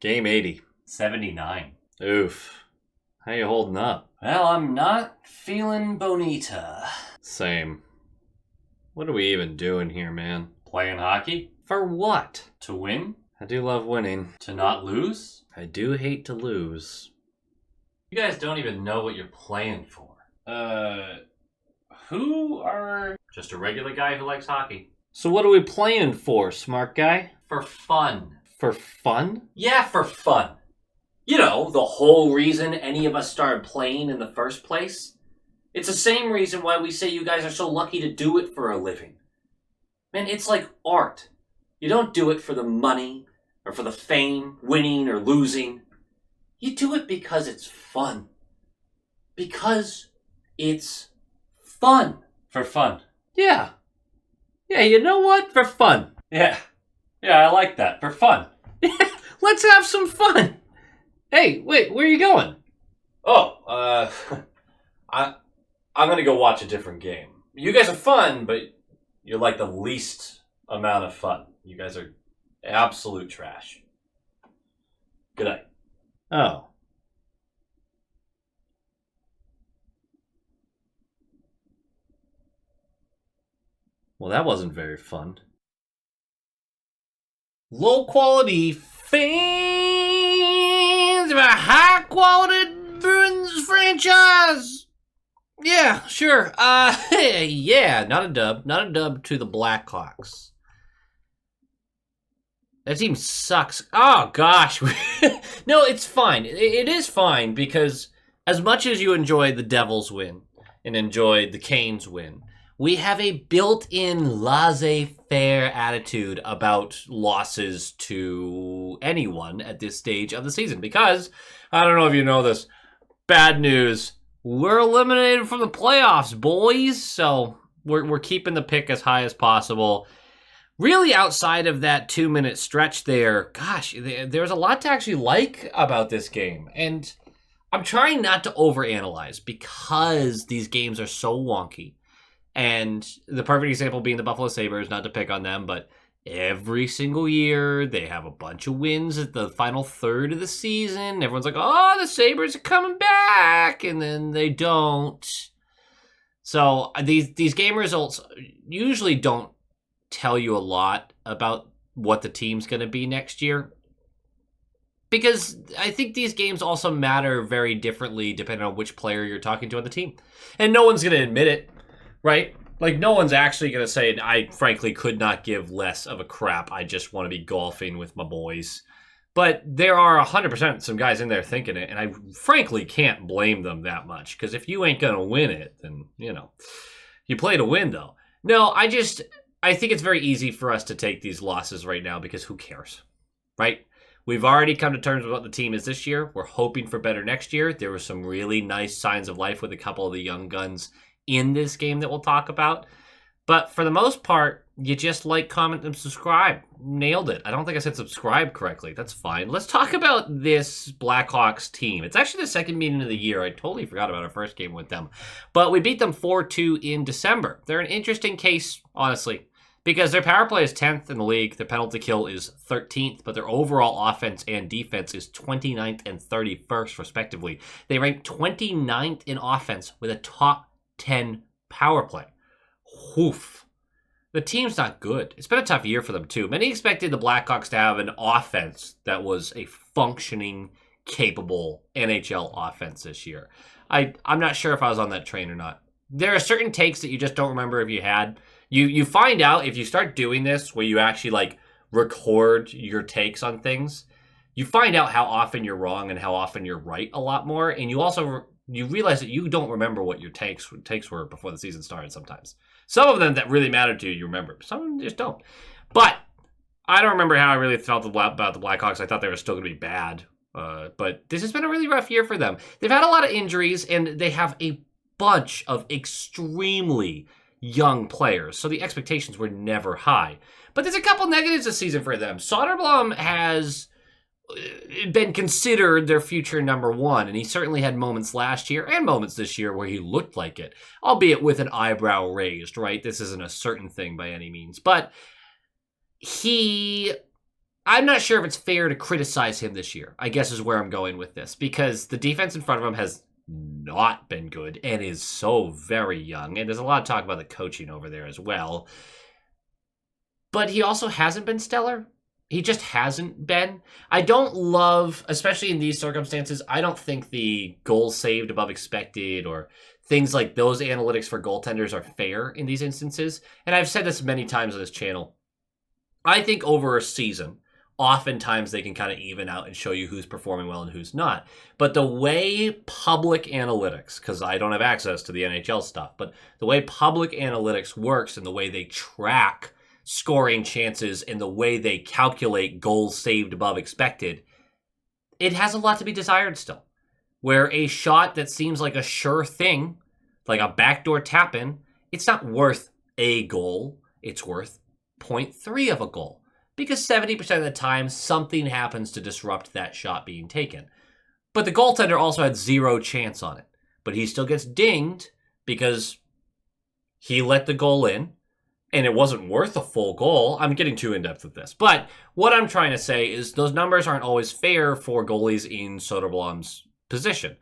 Game 80. 79. Oof. How you holding up? Well, I'm not feeling bonita. Same. What are we even doing here, man? Playing hockey? For what? To win? I do love winning. To not lose? I do hate to lose. You guys don't even know what you're playing for. Who are... Just a regular guy who likes hockey. So what are we playing for, smart guy? For fun. For fun? Yeah, for fun. You know, the whole reason any of us started playing in the first place. It's the same reason why we say you guys are so lucky to do it for a living. Man, it's like art. You don't do it for the money, or for the fame, winning or losing. You do it because it's fun. Because it's fun. For fun. Yeah. Yeah, you know what? For fun. Yeah. Yeah, I like that. For fun. Let's have some fun. Hey, wait, where are you going? Oh, I'm gonna go watch a different game. You guys are fun, but you're like the least amount of fun. You guys are absolute trash. Good night. Oh. Well, that wasn't very fun. Low quality fans of a high quality Bruins franchise. Yeah, sure. Yeah, not a dub. Not a dub to the Blackhawks. That team sucks. Oh, gosh. No, it's fine. It is fine because as much as you enjoy the Devils win and enjoy the Canes win, we have a built-in laissez-faire attitude about losses to anyone at this stage of the season. Because, I don't know if you know this, bad news, we're eliminated from the playoffs, boys. So we're keeping the pick as high as possible. Really, outside of that 2-minute stretch there, gosh, there's a lot to actually like about this game. And I'm trying not to overanalyze because these games are so wonky. And the perfect example being the Buffalo Sabres, not to pick on them, but every single year they have a bunch of wins at the final third of the season. Everyone's like, oh, the Sabres are coming back, and then they don't. So these game results usually don't tell you a lot about what the team's going to be next year. Because I think these games also matter very differently depending on which player you're talking to on the team. And no one's going to admit it. Right? Like, no one's actually going to say, I frankly could not give less of a crap. I just want to be golfing with my boys. But there are 100% some guys in there thinking it, and I frankly can't blame them that much. Because if you ain't going to win it, then, you know, you play to win, though. No, I think it's very easy for us to take these losses right now because who cares? Right? We've already come to terms with what the team is this year. We're hoping for better next year. There were some really nice signs of life with a couple of the young guns in this game that we'll talk about. But for the most part, you just like, comment, and subscribe. Nailed it. I don't think I said subscribe correctly. That's fine. Let's talk about this Blackhawks team. It's actually the second meeting of the year. I totally forgot about our first game with them. But we beat them 4-2 in December. They're an interesting case, honestly, because their power play is 10th in the league. Their penalty kill is 13th, but their overall offense and defense is 29th and 31st, respectively. They rank 29th in offense with a top 10 power play. Woof. The team's not good. It's been a tough year for them, too. Many expected the Blackhawks to have an offense that was a functioning, capable NHL offense this year. I'm not sure if I was on that train or not. There are certain takes that you just don't remember if you had. You find out if you start doing this where you actually like record your takes on things, you find out how often you're wrong and how often you're right a lot more. And you also you realize that you don't remember what your takes were before the season started sometimes. Some of them that really mattered to you, you remember. Some of them just don't. But I don't remember how I really felt about the Blackhawks. I thought they were still going to be bad. But this has been a really rough year for them. They've had a lot of injuries, and they have a bunch of extremely young players. So the expectations were never high. But there's a couple negatives this season for them. Soderblom has been considered their future number one, and he certainly had moments last year and moments this year where he looked like it, albeit with an eyebrow raised, right? This isn't a certain thing by any means, but he I'm not sure if it's fair to criticize him this year, I guess is where I'm going with this, because the defense in front of him has not been good and is so very young. And there's a lot of talk about the coaching over there as well. But he also hasn't been stellar. He just hasn't been. I don't love, especially in these circumstances, I don't think the goals saved above expected or things like those analytics for goaltenders are fair in these instances. And I've said this many times on this channel. I think over a season, oftentimes they can kind of even out and show you who's performing well and who's not. But the way public analytics, because I don't have access to the NHL stuff, but the way public analytics works and the way they track scoring chances and the way they calculate goals saved above expected, it has a lot to be desired still. Where a shot that seems like a sure thing, like a backdoor tap-in, it's not worth a goal. It's worth 0.3 of a goal. Because 70% of the time, something happens to disrupt that shot being taken. But the goaltender also had zero chance on it. But he still gets dinged because he let the goal in, and it wasn't worth a full goal. I'm getting too in-depth with this. But what I'm trying to say is those numbers aren't always fair for goalies in Soderblom's position.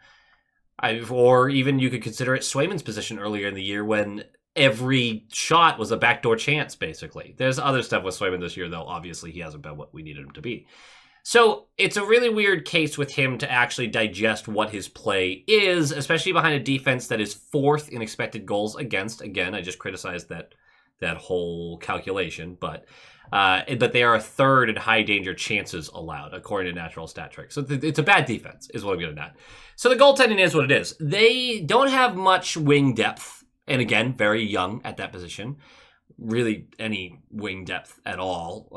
Or even you could consider it Swayman's position earlier in the year when every shot was a backdoor chance, basically. There's other stuff with Swayman this year, though. Obviously, he hasn't been what we needed him to be. So it's a really weird case with him to actually digest what his play is, especially behind a defense that is fourth in expected goals against. Again, I just criticized that whole calculation, but they are a third in high danger chances allowed, according to natural stat trick. So it's a bad defense, is what I'm getting at. So the goaltending is what it is. They don't have much wing depth, and again, very young at that position. Really any wing depth at all,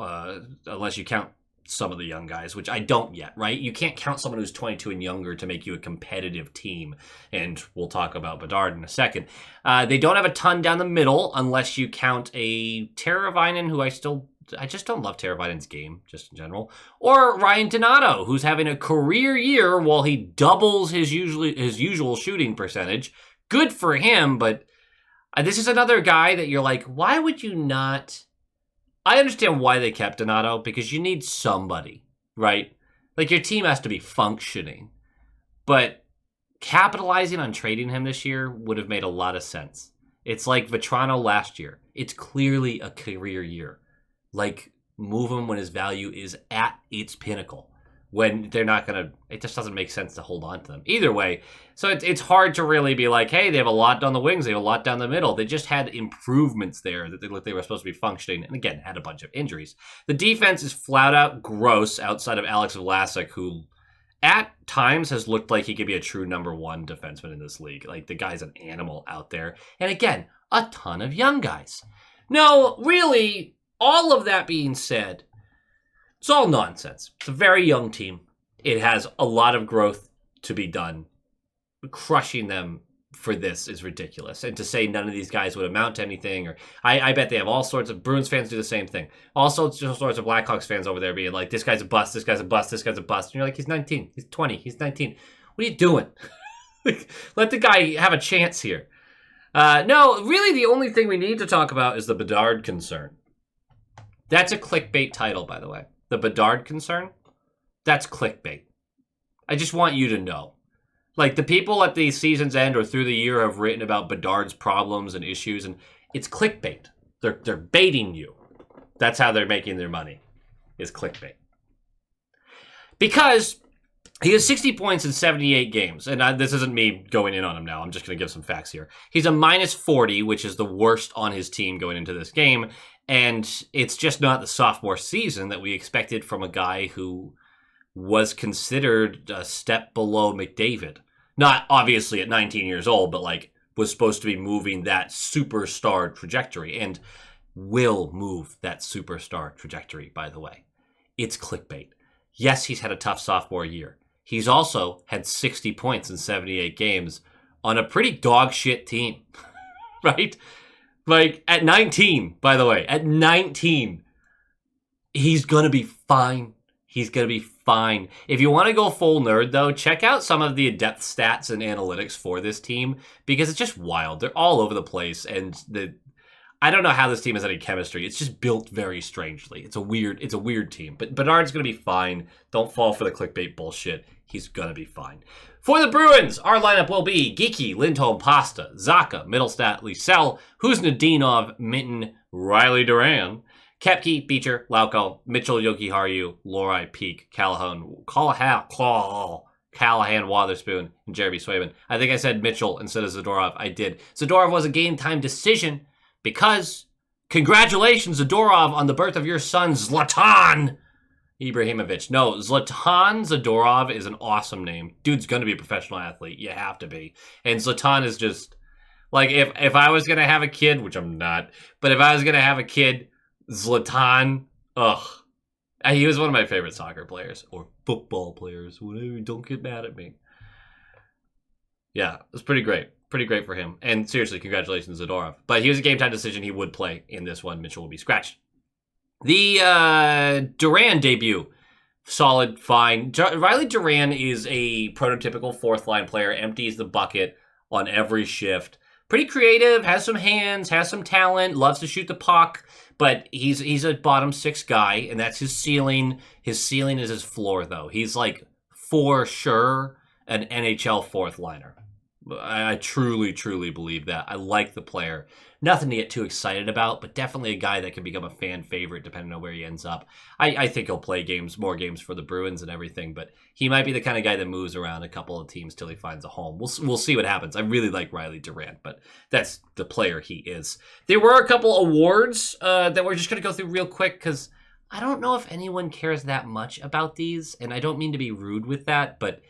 unless you count some of the young guys, which I don't yet, right? You can't count someone who's 22 and younger to make you a competitive team, and we'll talk about Bedard in a second. They don't have a ton down the middle, unless you count a Teravainen, who I just don't love Teravainen's game, just in general, or Ryan Donato, who's having a career year while he doubles his usual shooting percentage. Good for him, but this is another guy that you're like, why would you not... I understand why they kept Donato, because you need somebody, right? Like, your team has to be functioning. But capitalizing on trading him this year would have made a lot of sense. It's like Vetrano last year. It's clearly a career year. Like, move him when his value is at its pinnacle. When they're not going to... It just doesn't make sense to hold on to them. Either way, so it's hard to really be like, hey, they have a lot down the wings, they have a lot down the middle. They just had improvements there that they looked they were supposed to be functioning, and again, had a bunch of injuries. The defense is flat out gross outside of Alex Vlasic, who at times has looked like he could be a true number one defenseman in this league. Like, the guy's an animal out there. And again, a ton of young guys. No, really, all of that being said, it's all nonsense. It's a very young team. It has a lot of growth to be done. Crushing them for this is ridiculous. And to say none of these guys would amount to anything, or I bet they have all sorts of... Bruins fans do the same thing. All sorts of Blackhawks fans over there being like, this guy's a bust, this guy's a bust, this guy's a bust. And you're like, he's 19, he's 20, he's 19. What are you doing? Let the guy have a chance here. No, really the only thing we need to talk about is the Bedard concern. That's a clickbait title, by the way. The Bedard concern, that's clickbait. I just want you to know. Like, the people at the season's end or through the year have written about Bedard's problems and issues, and it's clickbait. They're baiting you. That's how they're making their money, is clickbait. Because he has 60 points in 78 games, and this isn't me going in on him now. I'm just going to give some facts here. He's a minus 40, which is the worst on his team going into this game. And it's just not the sophomore season that we expected from a guy who was considered a step below McDavid. Not obviously at 19 years old, but like was supposed to be moving that superstar trajectory and will move that superstar trajectory, by the way. It's clickbait. Yes, he's had a tough sophomore year. He's also had 60 points in 78 games on a pretty dog shit team, right? Like, at 19, by the way, at 19, he's going to be fine. He's going to be fine. If you want to go full nerd, though, check out some of the depth stats and analytics for this team, because it's just wild. They're all over the place, and I don't know how this team has any chemistry. It's just built very strangely. It's a weird team. But Bedard's going to be fine. Don't fall for the clickbait bullshit. He's going to be fine. For the Bruins, our lineup will be Geeky, Lindholm, Pasta, Zaka, Middlestat, Liesel, Huznadinov, Minton, Riley Duran, Kepke, Beecher, Lauko, Mitchell, Yoki-Haru, Lorai, Peak, Callahan, Watherspoon, and Jeremy Swayman. I think I said Mitchell instead of Zadorov. I did. Zadorov was a game-time decision because, congratulations, Zadorov, on the birth of your son, Zlatan Ibrahimovic. No, Zlatan Zadorov is an awesome name. Dude's going to be a professional athlete. You have to be. And Zlatan is just, like, if I was going to have a kid, which I'm not, but if I was going to have a kid, Zlatan, ugh. He was one of my favorite soccer players, or football players, whatever. Don't get mad at me. Yeah, it was pretty great. Pretty great for him. And seriously, congratulations, Zadorov. But he was a game-time decision. He would play in this one. Mitchell will be scratched. The Duran debut, solid, fine. Riley Duran is a prototypical fourth-line player, empties the bucket on every shift. Pretty creative, has some hands, has some talent, loves to shoot the puck, but he's a bottom six guy, and that's his ceiling. His ceiling is his floor, though. He's, like, for sure an NHL fourth-liner. I truly, truly believe that. I like the player. Nothing to get too excited about, but definitely a guy that can become a fan favorite depending on where he ends up. I think he'll play more games for the Bruins and everything, but he might be the kind of guy that moves around a couple of teams till he finds a home. We'll see what happens. I really like Riley Durant, but that's the player he is. There were a couple awards that we're just going to go through real quick because I don't know if anyone cares that much about these, and I don't mean to be rude with that, but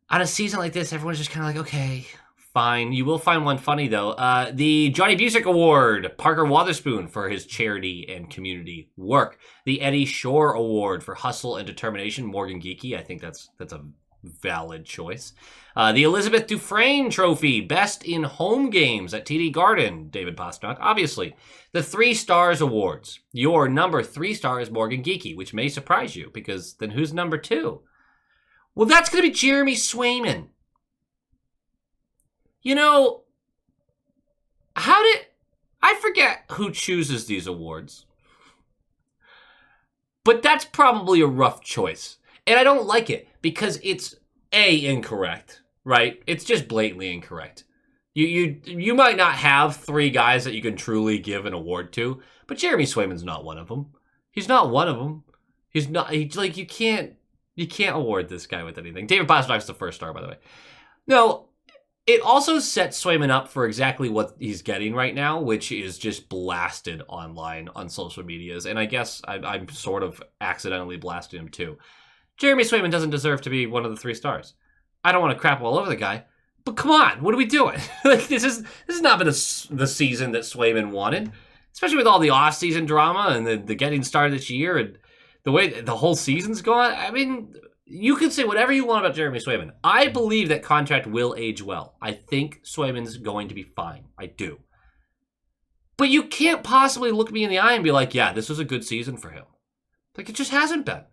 on a season like this, everyone's just kind of like, okay, fine. You will find one funny, though. The Johnny Busick Award, Parker Wotherspoon for his charity and community work. The Eddie Shore Award for hustle and determination, Morgan Geeky. I think that's a valid choice. The Elizabeth Dufresne Trophy, Best in Home Games at TD Garden, David Pasternak, obviously. The 3 Stars Awards. Your number 3 star is Morgan Geeky, which may surprise you, because then who's number 2? Well, that's going to be Jeremy Swayman. You know, I forget who chooses these awards. But that's probably a rough choice. And I don't like it because it's incorrect, right? It's just blatantly incorrect. You might not have 3 guys that you can truly give an award to, but Jeremy Swayman's not one of them. He's not one of them. You can't award this guy with anything. David Pasternak's the 1st star, by the way. No, it also sets Swayman up for exactly what he's getting right now, which is just blasted online on social medias. And I guess I'm sort of accidentally blasting him too. Jeremy Swayman doesn't deserve to be one of the 3 stars. I don't want to crap all over the guy, but come on, what are we doing? Like this has not been the season that Swayman wanted, especially with all the off-season drama and the getting started this year and the way the whole season's gone. I mean, you can say whatever you want about Jeremy Swayman. I believe that contract will age well. I think Swayman's going to be fine. I do. But you can't possibly look me in the eye and be like, yeah, this was a good season for him. Like, it just hasn't been.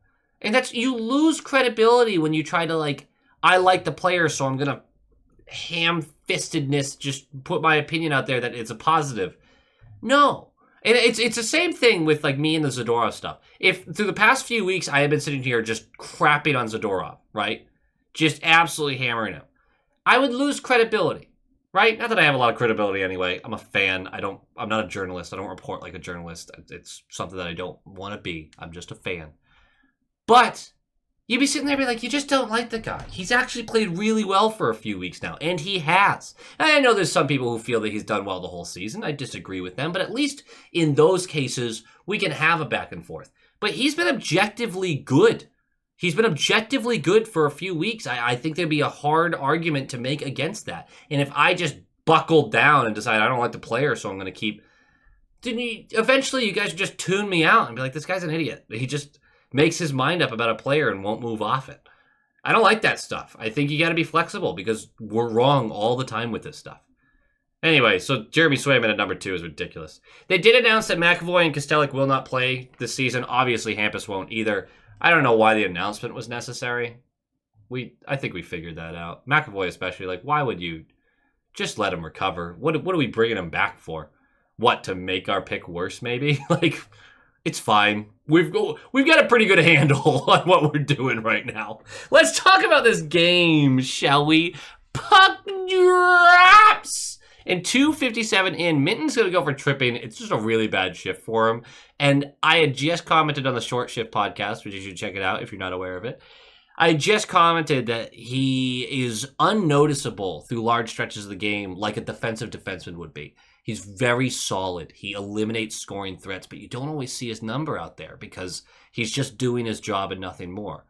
And you lose credibility when you try to, like, I like the player, so I'm going to ham-fistedness just put my opinion out there that it's a positive. No. And it's the same thing with, like, me and the Zadorov stuff. If through the past few weeks I have been sitting here just crapping on Zadorov, right? Just absolutely hammering him. I would lose credibility, right? Not that I have a lot of credibility anyway. I'm a fan. I'm not a journalist. I don't report like a journalist. It's something that I don't want to be. I'm just a fan. But you'd be sitting there and be like, you just don't like the guy. He's actually played really well for a few weeks now, and he has. And I know there's some people who feel that he's done well the whole season. I disagree with them, but at least in those cases, we can have a back and forth. But he's been objectively good. He's been objectively good for a few weeks. I think there'd be a hard argument to make against that. And if I just buckled down and decide I don't like the player, so I'm going to keep... Eventually, you guys would just tune me out and be like, this guy's an idiot. He just makes his mind up about a player and won't move off it. I don't like that stuff. I think you got to be flexible because we're wrong all the time with this stuff. Anyway, so Jeremy Swayman at number 2 is ridiculous. They did announce that McAvoy and Kostelic will not play this season. Obviously, Hampus won't either. I don't know why the announcement was necessary. I think we figured that out. McAvoy especially, like, why would you just let him recover? What are we bringing him back for? What, to make our pick worse, maybe? Like, it's fine. We've got a pretty good handle on what we're doing right now. Let's talk about this game, shall we? Puck drops! And 2:57 in, Minton's going to go for tripping. It's just a really bad shift for him. And I had just commented on the Short Shift podcast, which you should check it out if you're not aware of it. I just commented that he is unnoticeable through large stretches of the game like a defensive defenseman would be. He's very solid. He eliminates scoring threats, but you don't always see his number out there because he's just doing his job and nothing more.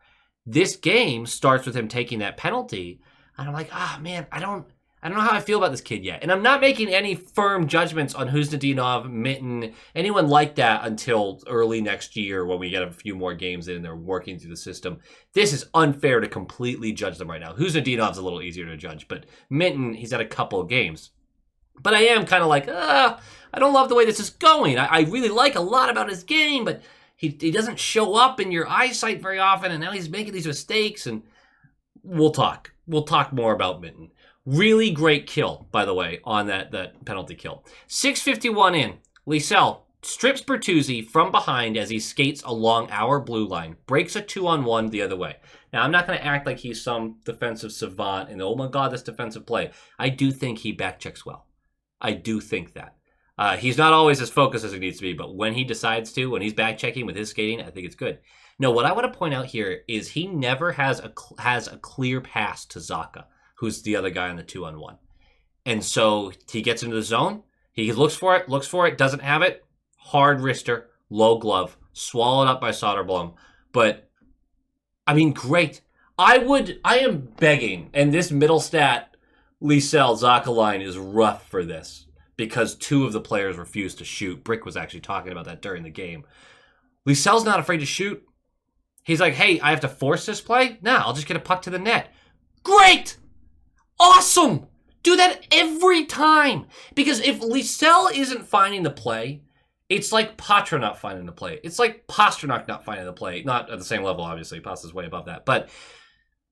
This game starts with him taking that penalty, and I'm like, man, I don't know how I feel about this kid yet. And I'm not making any firm judgments on Huznadinov, Minton, anyone like that until early next year when we get a few more games in and they're working through the system. This is unfair to completely judge them right now. Huznadinov's a little easier to judge, but Minton, he's had a couple of games. But I am kind of like, I don't love the way this is going. I really like a lot about his game, but he doesn't show up in your eyesight very often, and now he's making these mistakes, and we'll talk. We'll talk more about Minton. Really great kill, by the way, on that penalty kill. 6:51 in, Liesel strips Bertuzzi from behind as he skates along our blue line, breaks a 2-on-1 the other way. Now, I'm not going to act like he's some defensive savant and, oh my God, this defensive play. I do think he backchecks well. I do think that. He's not always as focused as he needs to be, but when he decides to, when he's back-checking with his skating, I think it's good. No, what I want to point out here is he never has a clear pass to Zacha, who's the other guy on the 2-on-1. And so he gets into the zone, he looks for it, doesn't have it, hard wrister, low glove, swallowed up by Soderblom. But, I mean, great. I am begging, and this middle stat Liesel Zacha line is rough for this because two of the players refused to shoot. Brick was actually talking about that during the game. Liesel's not afraid to shoot. He's like, hey, I have to force this play? Nah, I'll just get a puck to the net. Great! Awesome! Do that every time. Because if Liesel isn't finding the play, it's like Patra not finding the play. It's like Pastrnak not finding the play. Not at the same level, obviously. Pastra's way above that. But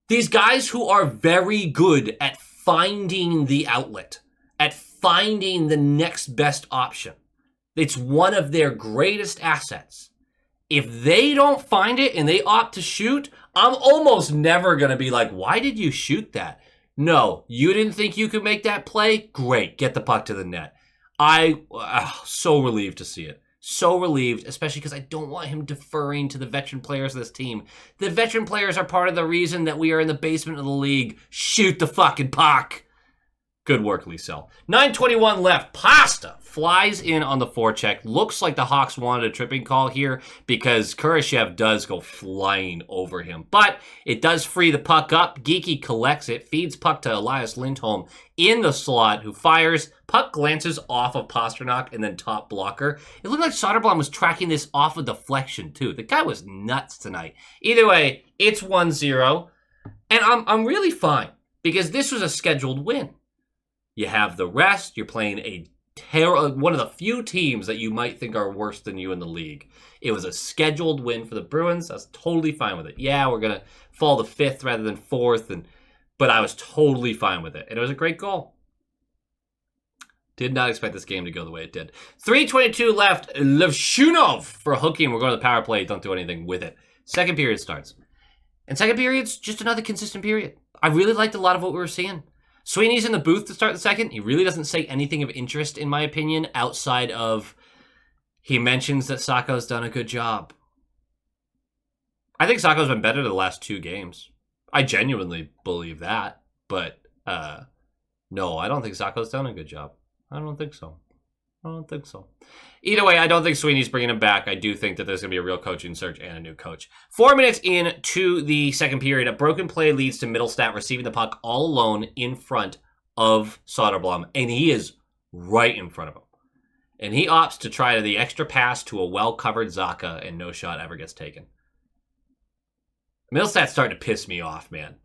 these guys who are very good at finding the outlet, at finding the next best option. It's one of their greatest assets. If they don't find it and they opt to shoot, I'm almost never going to be like, why did you shoot that? No, you didn't think you could make that play? Great, get the puck to the net. So relieved to see it. So relieved, especially because I don't want him deferring to the veteran players of this team. The veteran players are part of the reason that we are in the basement of the league. Shoot the fucking puck. Good work, Liesel. 9:21 left. Pasta flies in on the forecheck. Looks like the Hawks wanted a tripping call here because Kurashev does go flying over him. But it does free the puck up. Geeky collects it, feeds puck to Elias Lindholm in the slot, who fires. Puck glances off of Pastrnak and then top blocker. It looked like Soderblom was tracking this off of deflection, too. The guy was nuts tonight. Either way, it's 1-0. And I'm really fine because this was a scheduled win. You have the rest. You're playing one of the few teams that you might think are worse than you in the league. It was a scheduled win for the Bruins. I was totally fine with it. Yeah, we're going to fall to 5th rather than 4th, but I was totally fine with it. And it was a great goal. Did not expect this game to go the way it did. 3:22 left. Levshunov for hooking. We're going to the power play. Don't do anything with it. Second period starts. And second period's just another consistent period. I really liked a lot of what we were seeing. Sweeney's in the booth to start the second. He really doesn't say anything of interest, in my opinion, outside of he mentions that Sakko's done a good job. I think Sakko's been better the last 2 games. I genuinely believe that. But, no, I don't think Sakko's done a good job. I don't think so. Either way, I don't think Sweeney's bringing him back. I do think that there's going to be a real coaching search and a new coach. 4 minutes into the second period, a broken play leads to Middlestat receiving the puck all alone in front of Soderblom, and he is right in front of him. And he opts to try the extra pass to a well-covered Zacha, and no shot ever gets taken. Middlestat's starting to piss me off, man.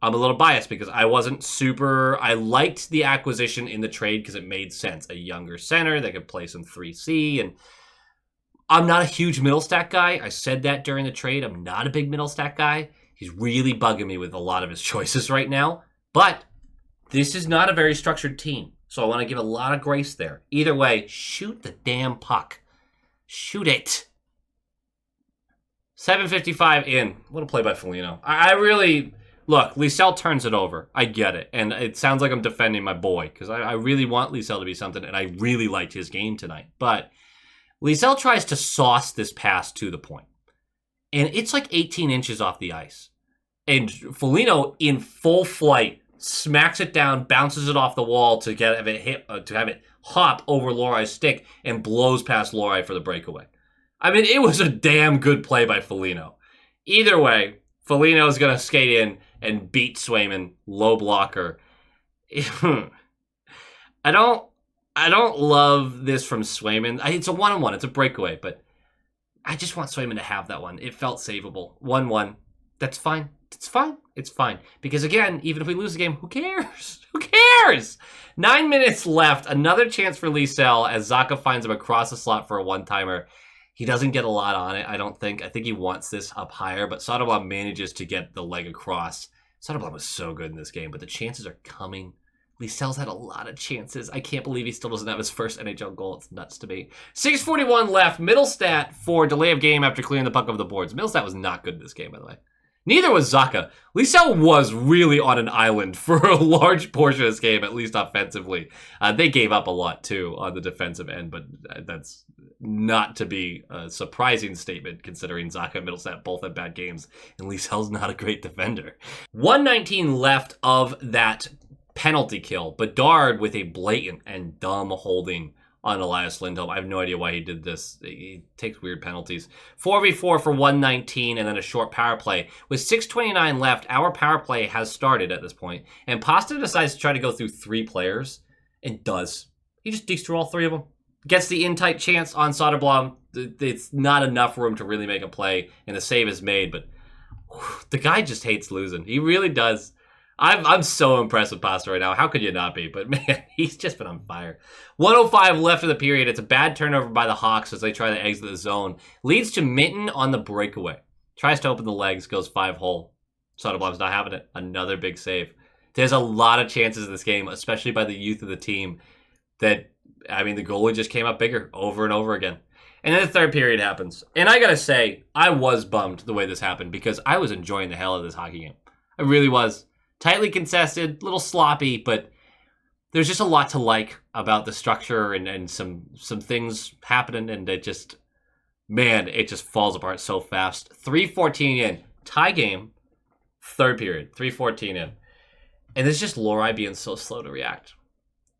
I'm a little biased because I liked the acquisition in the trade because it made sense. A younger center that could play some 3C. And I'm not a huge Middlestat guy. I said that during the trade. I'm not a big Middlestat guy. He's really bugging me with a lot of his choices right now. But this is not a very structured team. So I want to give a lot of grace there. Either way, shoot the damn puck. Shoot it. 7:55 in. What a play by Foligno. I really... Look, Liesel turns it over. I get it. And it sounds like I'm defending my boy, because I really want Liesel to be something, and I really liked his game tonight. But Liesel tries to sauce this pass to the point. And it's like 18 inches off the ice. And Foligno, in full flight, smacks it down, bounces it off the wall to have it hop over Lorai's stick, and blows past Lorai for the breakaway. I mean, it was a damn good play by Foligno. Either way, Foligno's going to skate in and beat Swayman, low blocker. I don't love this from Swayman. It's a one-on-one. It's a breakaway, but I just want Swayman to have that one. It felt savable. 1-1. That's fine. It's fine. It's fine. Because again, even if we lose the game, who cares? Who cares? 9 minutes left. Another chance for Liesel as Zacha finds him across the slot for a one-timer. He doesn't get a lot on it, I don't think. I think he wants this up higher, but Soderblom manages to get the leg across. Soderblom was so good in this game, but the chances are coming. Liesel's had a lot of chances. I can't believe he still doesn't have his first NHL goal. It's nuts to me. 6:41 left. Middlestat for delay of game after clearing the puck over the boards. Middlestat was not good in this game, by the way. Neither was Zacha. Liesel was really on an island for a large portion of this game, at least offensively. They gave up a lot, too, on the defensive end, but that's not to be a surprising statement, considering Zacha and Middlestat both had bad games, and Liesel's not a great defender. 1:19 left of that penalty kill. Bedard with a blatant and dumb holding on Elias Lindholm. I have no idea why he did this. He takes weird penalties. 4v4 for 119 and then a short power play. With 6:29 left, our power play has started at this point, and Pasta decides to try to go through 3 players, and does. He just dekes through all 3 of them. Gets the in-tight chance on Soderblom. It's not enough room to really make a play, and the save is made, but the guy just hates losing. He really does. I'm so impressed with Pasta right now. How could you not be? But man, he's just been on fire. 1:05 left of the period. It's a bad turnover by the Hawks as they try to exit the zone. Leads to Minton on the breakaway. Tries to open the legs, goes 5-hole. Soderblom's not having it. Another big save. There's a lot of chances in this game, especially by the youth of the team, that, I mean, the goalie just came up bigger over and over again. And then the third period happens. And I gotta say, I was bummed the way this happened because I was enjoying the hell out of this hockey game. I really was. Tightly contested, a little sloppy, but there's just a lot to like about the structure and some things happening, and it just falls apart so fast. 3:14 in, tie game, third period, 3:14 in. And it's just Lorai being so slow to react.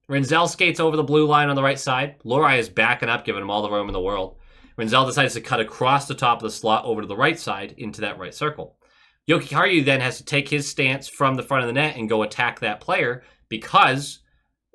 Rinzel skates over the blue line on the right side. Lorai is backing up, giving him all the room in the world. Rinzel decides to cut across the top of the slot over to the right side into that right circle. Jokiharju then has to take his stance from the front of the net and go attack that player, because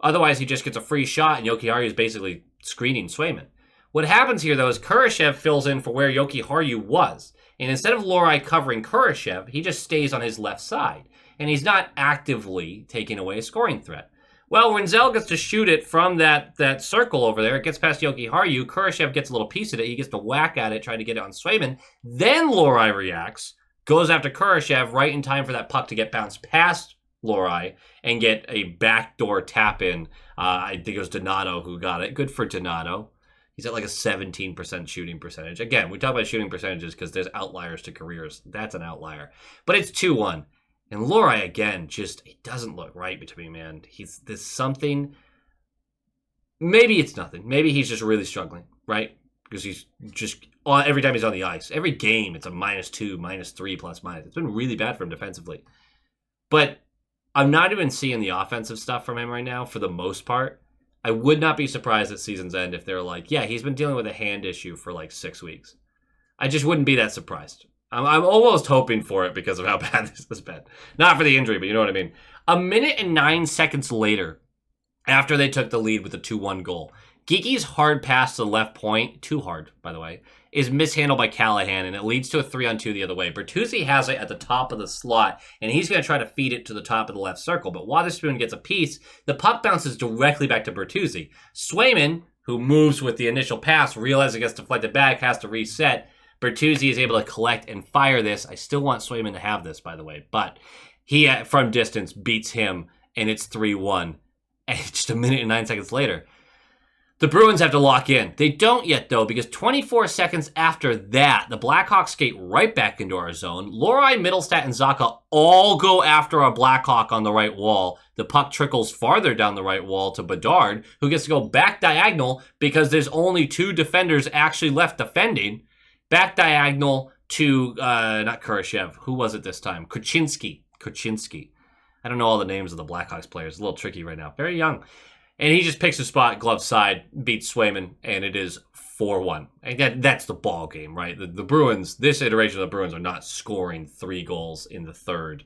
otherwise he just gets a free shot and Jokiharju is basically screening Swayman. What happens here, though, is Kurashev fills in for where Jokiharju was. And instead of Lorai covering Kurashev, he just stays on his left side. And he's not actively taking away a scoring threat. Well, Rinzel gets to shoot it from that circle over there. It gets past Jokiharju. Kurashev gets a little piece of it. He gets to whack at it, trying to get it on Swayman. Then Lorai reacts. Goes after Kurashev right in time for that puck to get bounced past Lorai and get a backdoor tap in. I think it was Donato who got it. Good for Donato. He's at like a 17% shooting percentage. Again, we talk about shooting percentages because there's outliers to careers. That's an outlier. But it's 2-1. And Lorai, again, it doesn't look right between me, man. There's something. Maybe it's nothing. Maybe he's just really struggling, right? Because he's just, every time he's on the ice, every game, it's a -2, -3, ±. It's been really bad for him defensively. But I'm not even seeing the offensive stuff from him right now for the most part. I would not be surprised at season's end if they're like, yeah, he's been dealing with a hand issue for like 6 weeks. I just wouldn't be that surprised. I'm almost hoping for it because of how bad this has been. Not for the injury, but you know what I mean. 1 minute and 9 seconds later, after they took the lead with a 2-1 goal, Geeky's hard pass to the left point, too hard, by the way, is mishandled by Callahan, and it leads to a 3-on-2 the other way. Bertuzzi has it at the top of the slot, and he's going to try to feed it to the top of the left circle. But Wotherspoon gets a piece. The puck bounces directly back to Bertuzzi. Swayman, who moves with the initial pass, realizes it gets deflected back, has to reset. Bertuzzi is able to collect and fire this. I still want Swayman to have this, by the way, but he, from distance, beats him, and it's 3-1. And just a minute and 9 seconds later, the Bruins have to lock in. They don't yet, though, because 24 seconds after that, the Blackhawks skate right back into our zone. Lohrei, Middlestat, and Zacha all go after a Blackhawk on the right wall. The puck trickles farther down the right wall to Bedard, who gets to go back diagonal because there's only 2 defenders actually left defending. Back diagonal to, not Kurashev. Who was it this time? Kuczynski. I don't know all the names of the Blackhawks players. It's a little tricky right now. Very young. And he just picks a spot, glove side, beats Swayman, and it is 4-1. And that's the ball game, right? The Bruins, this iteration of the Bruins are not scoring 3 goals in the third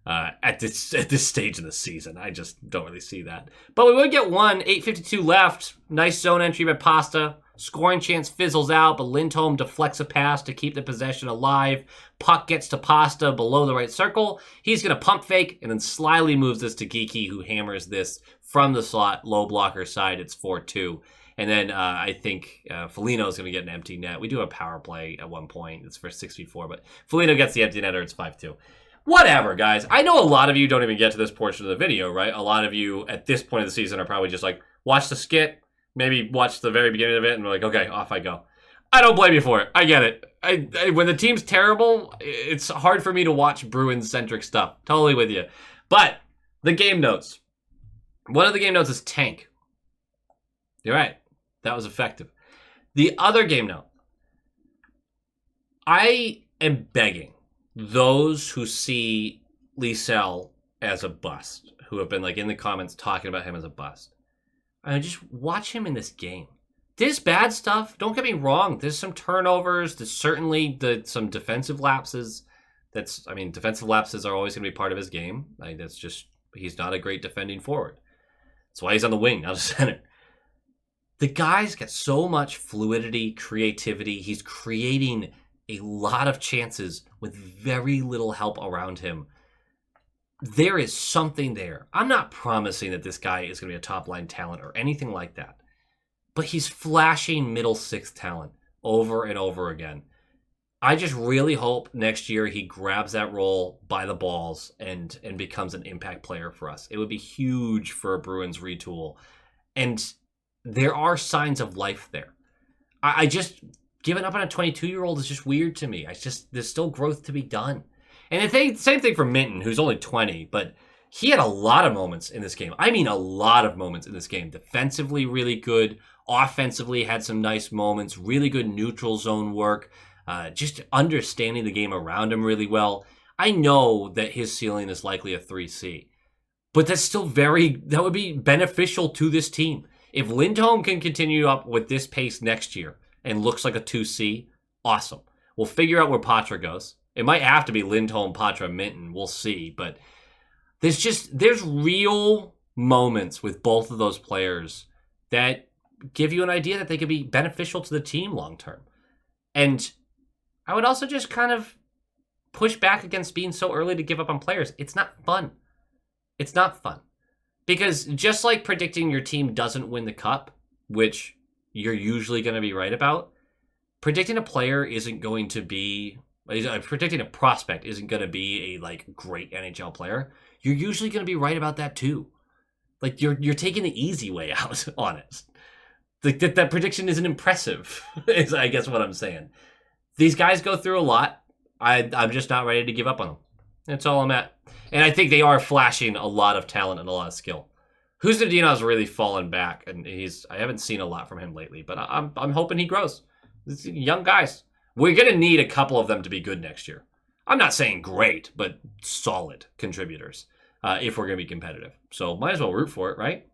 at this stage of the season. I just don't really see that. But we would get one, 8:52 left. Nice zone entry by Pasta. Scoring chance fizzles out, but Lindholm deflects a pass to keep the possession alive. Puck gets to Pasta below the right circle. He's going to pump fake and then slyly moves this to Geekie, who hammers this from the slot, low blocker side. It's 4-2. And then I think Foligno is going to get an empty net. We do a power play at one point. It's for 6v4, but Foligno gets the empty netter. It's 5-2. Whatever, guys. I know a lot of you don't even get to this portion of the video, right? A lot of you at this point of the season are probably just like, watch the skit, maybe watch the very beginning of it, and we're like, okay, off I go. I don't blame you for it. I get it. I when the team's terrible, it's hard for me to watch Bruins-centric stuff. Totally with you. But the game notes. One of the game notes is tank. You're right. That was effective. The other game note. I am begging those who see Liesel as a bust, who have been like in the comments talking about him as a bust. Just watch him in this game. There's bad stuff. Don't get me wrong. There's some turnovers. There's certainly some defensive lapses. Defensive lapses are always going to be part of his game. That's just, he's not a great defending forward. That's why he's on the wing, not a center. The guy's got so much fluidity, creativity. He's creating a lot of chances with very little help around him. There is something there. I'm not promising that this guy is going to be a top-line talent or anything like that. But he's flashing middle sixth talent over and over again. I just really hope next year he grabs that role by the balls and becomes an impact player for us. It would be huge for a Bruins retool. And there are signs of life there. I just, giving up on a 22-year-old is just weird to me. There's still growth to be done. And same thing for Minton, who's only 20, but he had a lot of moments in this game. I mean, a lot of moments in this game. Defensively, really good. Offensively, had some nice moments. Really good neutral zone work. Just understanding the game around him really well. I know that his ceiling is likely a 3C, but that's still that would be beneficial to this team. If Lindholm can continue up with this pace next year and looks like a 2C, awesome. We'll figure out where Patra goes. It might have to be Lindholm, Patra, Minton. We'll see, but there's real moments with both of those players that give you an idea that they could be beneficial to the team long term. And I would also just kind of push back against being so early to give up on players. It's not fun. It's not fun. Because just like predicting your team doesn't win the cup, which you're usually going to be right about, predicting a player isn't going to be... predicting a prospect isn't going to be a great NHL player. You're usually going to be right about that too. You're taking the easy way out on it. That prediction isn't impressive, is I guess what I'm saying. These guys go through a lot. I'm just not ready to give up on them. That's all I'm at. And I think they are flashing a lot of talent and a lot of skill. Husnudinov's really fallen back, and I haven't seen a lot from him lately, but I'm hoping he grows. Young guys. We're going to need a couple of them to be good next year. I'm not saying great, but solid contributors if we're going to be competitive. So might as well root for it, right?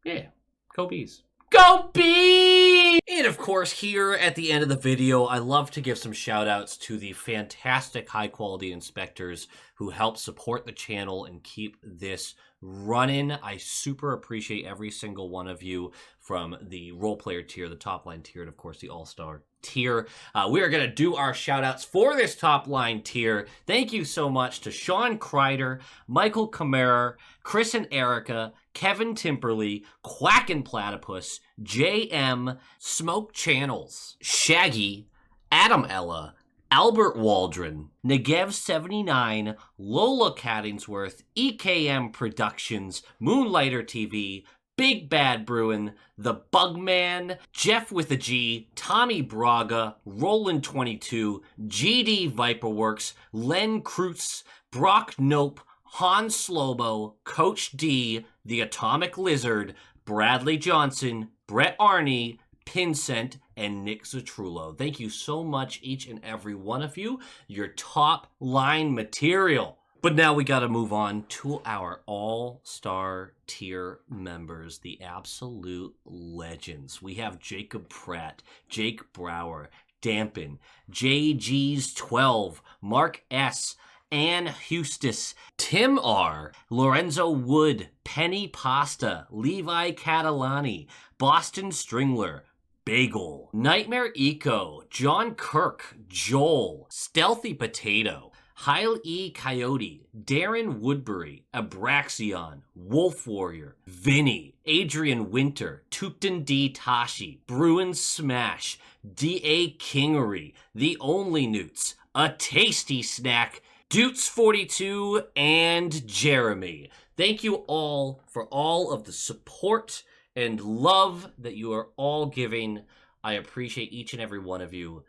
Yeah. Go Bees. Go Bees! And of course, here at the end of the video, I love to give some shout outs to the fantastic high quality inspectors who help support the channel and keep this running. I super appreciate every single one of you, from the role player tier, the top line tier, and of course the all-star tier. We are going to do our shout outs for this top line tier. Thank you so much to Sean Kreider, Michael Kammerer, Chris and Erica, Kevin Timperley, Quackin' Platypus, JM, Smoke Channels, Shaggy, Adam Ella, Albert Waldron, Negev79, Lola Cattingsworth, EKM Productions, Moonlighter TV, Big Bad Bruin, The Bugman, Jeff with a G, Tommy Braga, Roland22, GD Viperworks, Len Kreutz, Brock Nope, Han Slobo, Coach D, The Atomic Lizard, Bradley Johnson, Brett Arney, Pincent, and Nick Zatrullo. Thank you so much, each and every one of you. Your top line material. But now we got to move on to our all-star tier members, the absolute legends. We have Jacob Pratt, Jake Brower, Dampen, JG's 12, Mark S., Ann Hustis, Tim R., Lorenzo Wood, Penny Pasta, Levi Catalani, Boston Stringler, Bagel, Nightmare Eco, John Kirk, Joel, Stealthy Potato, Heil E. Coyote, Darren Woodbury, Abraxion, Wolf Warrior, Vinny, Adrian Winter, Tupton D. Tashi, Bruins Smash, D.A. Kingery, The Only Newts, A Tasty Snack, Dutes42, and Jeremy. Thank you all for all of the support and love that you are all giving. I appreciate each and every one of you.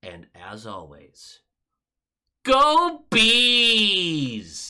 And as always, go Bees!